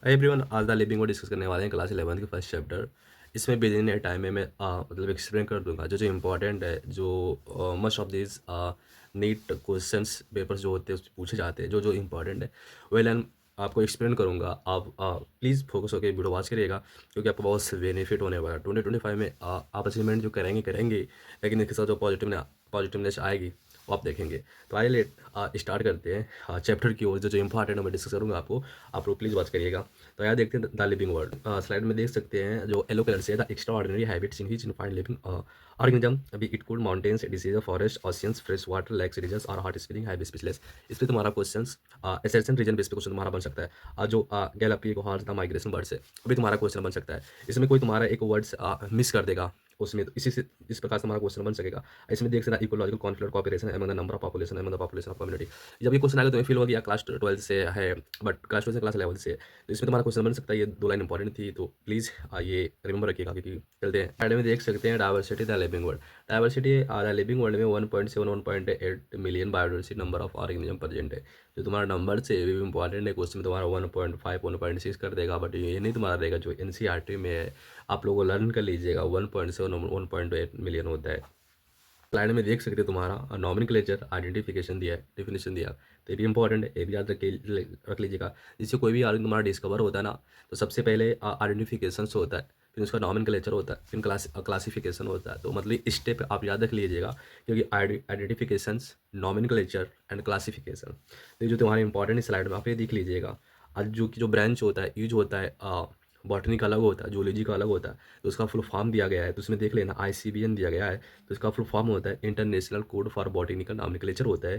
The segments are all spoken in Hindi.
हाय एवरीवन, आज द लिविंग को डिस्कस करने वाले हैं क्लास 11 के फर्स्ट चैप्टर। इसमें बिगिनिंग ए टाइम में मैं मतलब एक्सप्लेन कर दूंगा जो जो इम्पोर्टेंट है, जो must of this NEET questions papers जो होते हैं उसमें पूछे जाते हैं, जो जो इम्पोर्टेंट है वेल एंड आपको एक्सप्लेन करूंगा। आप प्लीज़ फोकस होकर वीडियो वॉच करिएगा क्योंकि आपको बहुत बेनिफिट होने वाला है 2025 में। आप अचीवमेंट जो करेंगे लेकिन इसके साथ जो पॉजिटिवनेस आएगी वो आप देखेंगे। तो आइए लेट स्टार्ट करते हैं चैप्टर की ओर। जो जो इंपॉर्टेंट है मैं डिस्कस करूँगा आपको, आप लोग प्लीज़ वॉच करिएगा। तो यहाँ देखते हैं द लिविंग वर्ल्ड। स्लाइड में देख सकते हैं जो येलो कलर से the extraordinary habits in which in find living organism अभी it could mountains disease forest oceans fresh water lakes rivers और हॉट स्प्रिंग हाई स्पीशीज। इस पर तुम्हारा क्वेश्चन एसेशन रीजन बेस पे क्वेश्चन तुम्हारा बन सकता है। जो गैलापी को हॉर्स द माइग्रेशन बर्ड से अभी तुम्हारा क्वेश्चन बन सकता है। इसमें कोई तुम्हारा एक वर्ड्स मिस कर देगा उसमें, तो इसी से इस प्रकार से हमारा क्वेश्चन बन सकेगा। इसमें देख सकते हैं ecological conflict cooperation among the number of population among the population of community. जब ये क्वेश्चन आएगा तो मैं फील होगा या क्लास 12 से है, बट क्लास 12 से क्लास 11 से है। तो इसमें तुम्हारा क्वेश्चन बन सकता है। ये दो लाइन इंपॉर्टेंट थी, तो प्लीज़ ये रिमेंबर रखिएगा क्योंकि चलते हैं। साइड में देख सकते हैं diversity the living world. Diversity the living world में 1.7 1.8 million biodiversity number of organism present है। जो तुम्हारा नंबर से भी इंपॉर्टेंट है, क्वेश्चन में तुम्हारा 1.5 1.6 कर देगा, बट ये नहीं तुम्हारा रहेगा जो एनसीईआरटी में है। आप लोगों को लर्न कर लीजिएगा, 1.7 1.8 मिलियन होता है। स्लाइड में देख सकते हो तुम्हारा नॉमेनक्लेचर आइडेंटिफिकेशन दिया है, डेफिनेशन दिया है। तो ये भी इंपॉर्टेंट है, ये भी याद रख लीजिएगा। जिससे कोई भी आर्गन तुम्हारा डिस्कवर होता है ना, तो सबसे पहले आइडेंटिफिकेशन होता है, फिर उसका नॉमेनक्लेचर होता है, फिर क्लासिफिकेशन होता है। तो मतलब स्टेप आप याद रख लीजिएगा क्योंकि आइडेंटिफिकेशन, नॉमेनक्लेचर एंड क्लासिफिकेशन, तो ये जो तुम्हारे इंपॉर्टेंट स्लाइड में आप ये देख लीजिएगा। आज जो ब्रांच होता है, यूज होता है, बॉटनी का अलग होता है, जूलॉजी का अलग होता है। तो उसका फुल फॉर्म दिया गया है, तो उसमें देख लेना आईसीबीएन दिया गया है। तो इसका फुल फॉर्म होता है international code for botanical nomenclature होता है।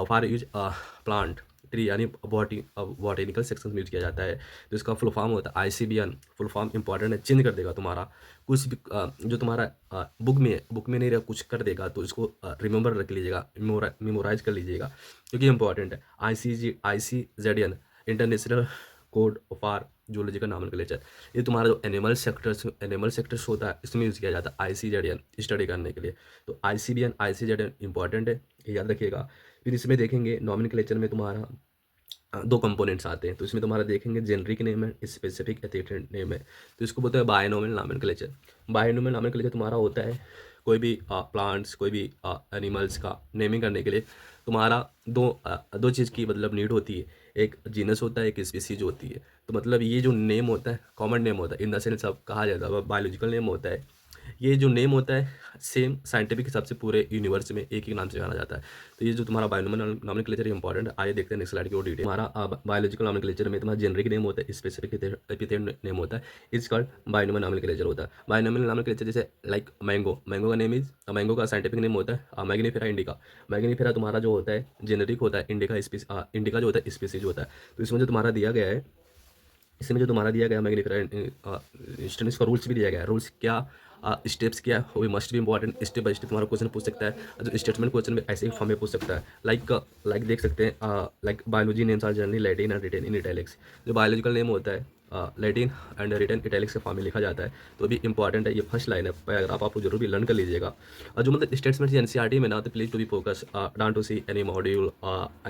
फॉर यूज प्लांट ट्री यानी बॉटनिकल सेक्शन में यूज किया जाता है। तो इसका फुल फॉर्म होता है आईसीबीएन। फुल फॉर्म इंपॉर्टेंट है, चेंज कर देगा तुम्हारा कुछ भी जो तुम्हारा बुक में नहीं रहा कुछ कर देगा, तो इसको रिमेंबर रख लीजिएगा, मेमोराइज कर लीजिएगा क्योंकि इंपॉर्टेंट है। ICZN international code for zoological nomenclature. ये तुम्हारा जो एनिमल सेक्टर्स होता है इसमें यूज़ किया जाता है ICZN स्टडी करने के लिए। तो ICZN इंपॉर्टेंट है, ये याद रखिएगा। फिर इसमें देखेंगे नॉमेनक्लेचर में तुम्हारा दो कंपोनेंट्स आते हैं। तो इसमें तुम्हारा देखेंगे जेनरिक नेम है, स्पेसिफिक एथिक्स नेम है। तो इसको बोलते हैं बायनोमियल नॉमेनक्लेचर। बायनोमियल नॉमेनक्लेचर तुम्हारा होता है कोई भी प्लांट्स, कोई भी एनिमल्स का नेमिंग करने के लिए तुम्हारा दो चीज़ की मतलब नीड होती है। एक जीनस होता है, एक स्पीसीज होती है। तो मतलब ये जो नेम होता है कॉमन नेम होता है, इन द सेंस अब कहा जाता है बायोलॉजिकल नेम होता है। ये जो नेम होता है सेम साइंटिफिक हिसाब से पूरे यूनिवर्स में एक ही नाम से जाना जाता है। तो ये जो तुम्हारा बायोनोमियल नॉमेनक्लेचर इंपॉर्टेंट है। आइए देखते हैं नेक्स्ट स्लाइड की और डिटेल। हमारा बायोलॉजिकल नॉमेनक्लेचर में तुम्हारा जेनरिक नेम होता है, स्पेसिफिक एपिथेट नेम होता है, इट्स कॉल्ड बायोनोमियल नॉमेनक्लेचर होता है। बायोनोमियल नॉमेनक्लेचर जैसे लाइक मैंगो का नेम इज, मैंगो का साइंटिफिक नेम होता है मैग्नीफेरा इंडिका। मैग्नीफेरा तुम्हारा जो होता है जेनरिक होता है, इंडिका जो होता है स्पीसीज होता है। तो इसमें जो तुम्हारा दिया गया है, इसमें जो तुम्हारा दिया गया मैग्नीफेरा स्टूडेंट्स का रूल्स भी दिया गया है। रूल्स क्या, स्टेप्स क्या है, वो भी मस्ट भी इंपॉर्टेंट। स्टेप बाय स्टेप तुम्हारा क्वेश्चन पूछ सकता है। जो स्टेटमेंट क्वेश्चन में ऐसे ही फॉर्म में पूछ सकता है। लाइक देख सकते हैं like biology names are generally Latin and written in italics. जो बायोलॉजिकल नेम होता है लैटिन एंड रिटन इटैलिक्स के फॉर्म में लिखा जाता है। तो भी इंपॉर्टेंट है, ये फर्स्ट लाइन है, पैराग्राफ आपको जरूर भी लर्न कर लीजिएगा। और जो मतलब स्टेटमेंट्स एनसीईआरटी में ना, तो please to be focus don't to see any module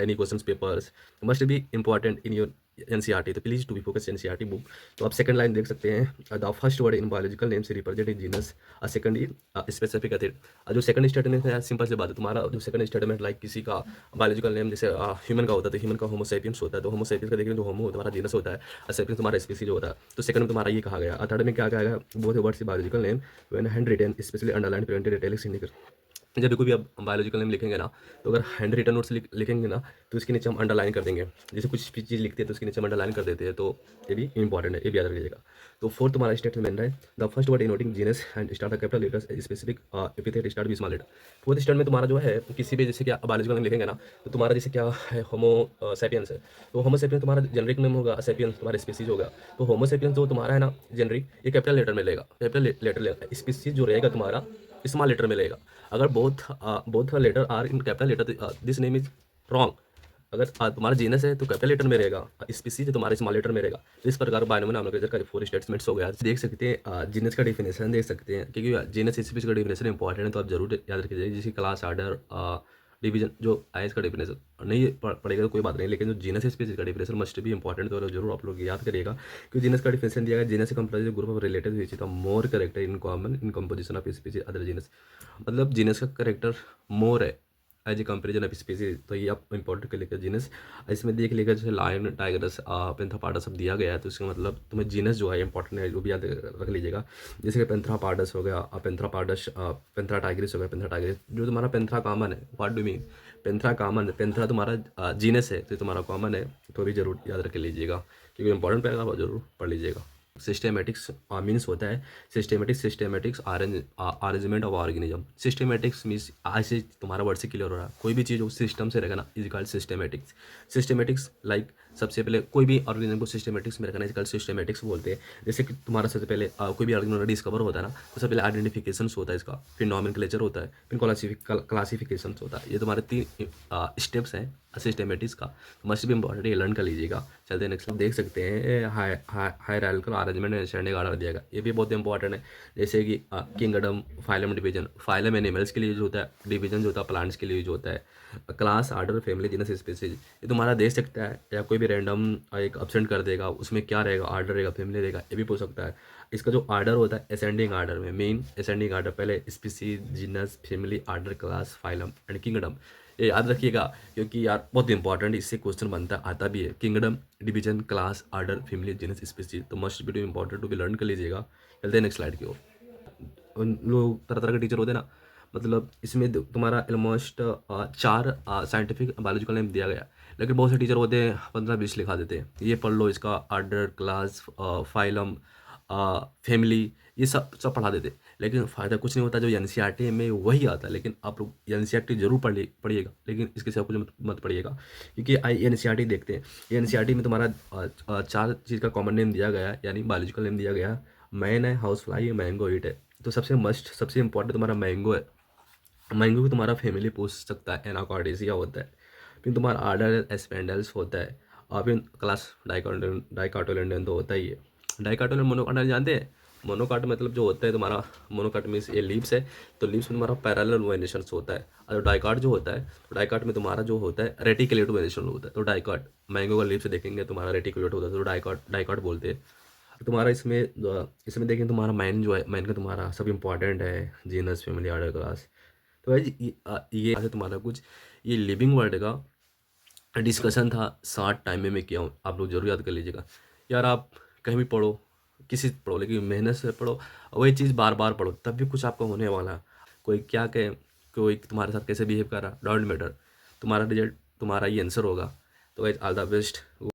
any question papers must be important in your NCERT. तो please to be focus NCERT book. तो आप सेकंड लाइन देख सकते हैं the first word in biological name से represent in genus, second E specific epithet. जो सेकंड स्टेटमेंट है सिंपल सी बात है, तुम्हारा जो सेकंड स्टेटमेंट लाइक किसी का बायोलॉजिकल नेम जैसे ह्यूमन का होता है, तो ह्यूमन का होमोसेपियंस होता है। तो होमोसेपियंस का देखेंगे जो होमो तुम्हारा जीनस होता है, सेपियंस तुम्हारा स्पीसीज होता है। तो सेकंड में तुम्हारा ये कहा गया। थर्ड में क्या कहा गया, both words biological name when hand written specially underline printed italics indicate. जब भी कोई भी आप बायोलॉजिकल नेम लिखेंगे ना, तो अगर हैंड रिटन नोट्स लिखेंगे ना, तो इसके नीचे हम अंडरलाइन कर देंगे। जैसे कुछ भी चीज़ लिखते हैं तो उसके नीचे हम अंडरलाइन कर देते हैं। तो ये भी इंपॉर्टेंट है, ये भी याद रखिएगा। तो फोर्थ तुम्हारा स्टेटमेंट है the first word denoting genus and start the capital letters specific epithet start with small letter. Fourth statement में तुम्हारा जो है किसी भी जैसे क्या बायोलॉजिकल नेम लिखेंगे ना, तो तुम्हारा जैसे क्या है होमो सेपियंस है, तो होमो सेपियंस तुम्हारा जेनरिक नेम होगा, सेपियंस तुम्हारा स्पीसीज होगा। तो होमो सेपियंस जो तुम्हारा है ना जेनरिक, ये कैपिटल लेटर में लेगा, कैपिटल लेटर लेगा। स्पीसीज जो रहेगा तुम्हारा स्मॉल लेटर में लेगा। अगर both letter are in capital letter this name is wrong. अगर तुम्हारा जीनस है तो कैपिटल लेटर में रहेगा, स्पीसीज है तुम्हारे स्मॉल लेटर में रहेगा। तो इस प्रकार बायनोमियल नॉमेनक्लेचर का फोर स्टेटमेंट्स हो गया। देख सकते हैं जीनस का डिफिनेशन देख सकते हैं, क्योंकि जीनस स्पीसीज का डिफिनेशन इंपॉर्टेंट है, तो आप जरूर याद रखिए जिसकी क्लास आर्डर डिवीजन जो आइज का डेफिनेशन नहीं पढ़ेगा तो कोई बात नहीं, लेकिन जो जीनस स्पीसीज का डेफिनेशन मस्ट भी इंपॉर्टेंट, तो जरूर आप लोग याद करिएगा। क्योंकि जीनस का डेफिनेशन दिया गया, genus comprise group of related which is more character in common in composition of species other genus. मतलब जीनस का करेक्टर मोर है as a comparison of species, तो ये आप इंपॉर्टेंट कर लेकर जीनस। इसमें देख लेगा जैसे लायन, टाइगरस, पेंथापार्डस सब दिया गया है, तो इसका मतलब तुम्हें जीनस जो है इंपॉर्टेंट है, वो भी याद रख लीजिएगा। जैसे कि पेंथ्रापार्डस हो गया, पेंथ्रापार्डस, पेंथ्रा टाइग्रिस हो गया, पेंथ्रा टाइग्रिस जो तुम्हारा पेंथ्रा कॉमन है। What do mean? Panthera common, Panthera तुम्हारा जीनस है तो तुम्हारा कॉमन है, तो भी जरूर याद रख लीजिएगा क्योंकि इंपॉर्टेंट पैराग्राफ आप जरूर पढ़ लीजिएगा। सिस्टेमेटिक्स मीन्स होता है systematics arrangement of organism. Systematics means ऐसे तुम्हारा वर्ड से क्लियर हो रहा है, कोई भी चीज़ जो सिस्टम से रहेगा ना is called systematics. Systematics like सबसे पहले कोई भी ऑर्गेनिज्म को सिस्टेमेटिक्स में रखना इज कॉल्ड सिस्टेमेटिक्स बोलते हैं। जैसे कि तुम्हारा सबसे पहले कोई भी ऑर्गेनिज्म डिस्कवर होता है ना, तो सबसे पहले आइडेंटिफिकेशन होता है इसका, फिर नॉमेनक्लेचर होता है, फिर क्लासिफिकेशन होता है। ये तुम्हारे 3 स्टेप्स हैं सिस्टेमेटिक्स का, मस्ट भी इंपॉर्टेंट, ये लर्न कर लीजिएगा। चलते हैं नेक्स्ट, आप देख सकते हैं hierarchical arrangement and ascending order दिया गया, ये भी बहुत इंपॉर्टेंट है। जैसे कि kingdom, phylum, division. Phylum animals के लिए यूज होता है, डिवीजन जो होता है प्लांट्स के लिए यूज होता है, class, order, family, genus, species. ये तुम्हारा देख सकता है या कोई भी रैंडम एक ऑप्शन कर देगा, उसमें क्या रहेगा, आर्डर रहेगा, फैमिली रहेगा, ये भी पूछ सकता है। इसका जो आर्डर होता है असेंडिंग आर्डर में, मेन असेंडिंग आर्डर, पहले species, genus, family, order, class, phylum and kingdom. ये याद रखिएगा क्योंकि यार बहुत इंपॉर्टेंट इससे क्वेश्चन बनता है, आता भी है। Kingdom, division, class, order, family, genus, species, तो must be to important to be learn कर लीजिएगा। चलते हैं नेक्स्ट स्लाइड की ओर। उन लोग तरह तरह के टीचर होते हैं ना, मतलब इसमें तुम्हारा ऑलमोस्ट 4 साइंटिफिक बायोलॉजिकल नेम दिया गया, लेकिन बहुत से टीचर होते हैं 15-20 लिखा देते हैं। ये पढ़ लो, इसका आर्डर, क्लास, फाइलम, फैमिली, ये सब सब पढ़ा देते, लेकिन फ़ायदा कुछ नहीं होता। जो एनसीईआरटी में वही आता है, लेकिन आप लोग एनसीईआरटी जरूर पढ़िएगा, लेकिन इसके सिवा कुछ मत पढ़िएगा क्योंकि आई एनसीईआरटी देखते हैं। एनसीईआरटी में तुम्हारा 4 चीज़ का कॉमन नेम दिया गया है, यानी बायोलॉजिकल नेम दिया गया। मैन है, हाउस फ्लाई है, मैंगो ईट है। तो सबसे इंपॉर्टेंट तुम्हारा मैंगो है। मैंगो की तुम्हारा फैमिली पूछ सकता है, एनाकॉर्डेसिया होता है। फिर तुम्हारा आर्डर एस्पेंडल्स होता है, और फिर क्लास डाइकाटोलेंडन तो होता ही है। डाइकाटोलेंडन, मोनोकाट जानते हैं? मोनोकाट मतलब जो होता है तुम्हारा, मोनोकाट मीन्स ये लीव्स है, तो लीव्स में तुम्हारा पैरेलल वेनेशन होता है। और डाइकाट जो होता है, तो डाइकाट में तुम्हारा जो होता है रेटिकुलेट वेनेशन होता है। तो डाइकाट मैंगो का लीव से देखेंगे तुम्हारा रेटिकुलेट होता है, तो डाइकाट बोलते हैं। तुम्हारा इसमें देखें तुम्हारा मैन जो है, मैन का तुम्हारा सब इंपॉर्टेंट है, जीनस, फैमिली, आर्डर, क्लास। तो भाई ये ऐसे तुम्हारा कुछ ये लिविंग वर्ड का डिस्कशन था, शॉर्ट टाइम में मैं किया हूँ, आप लोग जरूर याद कर लीजिएगा। यार आप कहीं भी पढ़ो, किसी से पढ़ो, लेकिन मेहनत से पढ़ो, और वही चीज़ बार बार पढ़ो, तब भी कुछ आपका होने वाला है। कोई क्या कहे, कोई तुम्हारे साथ कैसे बिहेव कर रहा, डोंट मैटर, तुम्हारा रिजल्ट तुम्हारा ही आंसर होगा। तो गाइस ऑल द बेस्ट।